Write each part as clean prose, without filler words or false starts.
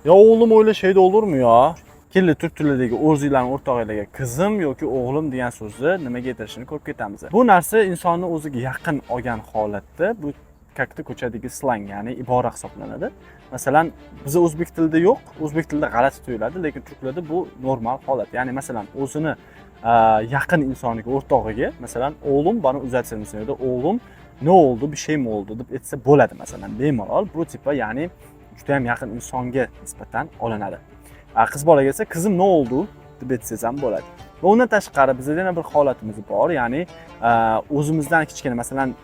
Ya oğlum öyle şey de olur mu ya? Kirli Türk tilidagi o'zinglarning o'rtog'inglarga qizim yoki o'g'lim degan so'zni nimaga keltirishini ko'rib ketamiz. Bu narsa insonni o'ziga yaqin olgan holatda bu kakta ko'chadagi slang, ya'ni ibora hisoblanadi. Masalan, bizda o'zbek tilida yo'q, o'zbek tilida g'alati tuyuladi, lekin turklarda bu normal holat. Ya'ni masalan, o'zini yaqin insoniga, o'rtog'iga, masalan, o'g'lim bana uzatsa misin yoki o'g'lim ne oldu, bir şey mi oldu deb aytsa bo'ladi masalan, bemalol. Bu tipa ya'ni juda ham yaqin insonga nisbatan olinadi. Qiz bola kelsa, qizim ne oldu deb aytsangiz ham bo'ladi. Va undan tashqari bizda yana bir holatimiz bor, ya'ni o'zimizdan kichkina, masalan,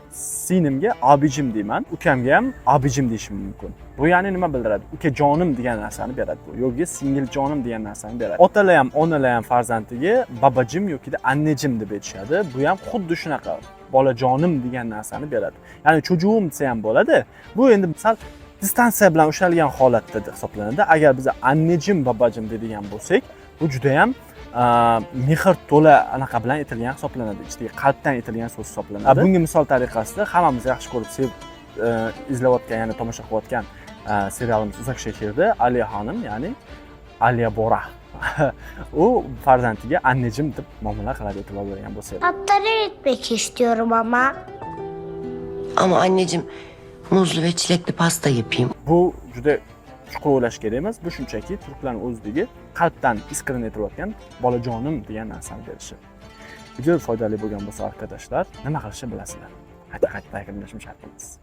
singlimga abijim deyman, ukamga ham abijim deyishim mumkin. Bu ya'ni nima bildiradi? Ukajonim degan narsani beradi bu, yoki singiljonim degan narsani beradi. Otalar ham, onalar ham farzandiga babajim yoki annejim deb aytishadi. Bu ham xuddi shunaqa bolajonim degan narsani beradi. Ya'ni cho'jug'im desa ham bo'ladi. Bu endi misol distansiya bilan ushlangan holatda hisoblanadi. Agar biz annejim, babajim deydigan bo'lsak, bu juda ham mehr to'la anaqa bilan aytilgan hisoblanadi. Ichidagi qalbdan aytilgan so'z hisoblanadi. Bunga misol tariqasida hammamiz yaxshi ko'rib sevib izlayotgan, ya'ni tomosha qilayotgan serialimiz Uzak shaharda Aliya xonim, ya'ni Aliya Bora u farzandiga annejim deb muomala qiladi, e'tibor bergan bo'lsangiz. Tatları etmek istiyorum ama. Ama anneciğim muzlu ve çilekli pasta yapayım. Bu juda chuqur o'ylash kerak emas. Bu shunchaki turklarning o'zidagi qalbdan iskirini aytayotgan bolajonim degan narsani berishi. Video foydali bo'lgan bo'lsa arkadaşlar, nima qilishni bilasizlar. Qayta-qayta takrorlashim shart emas.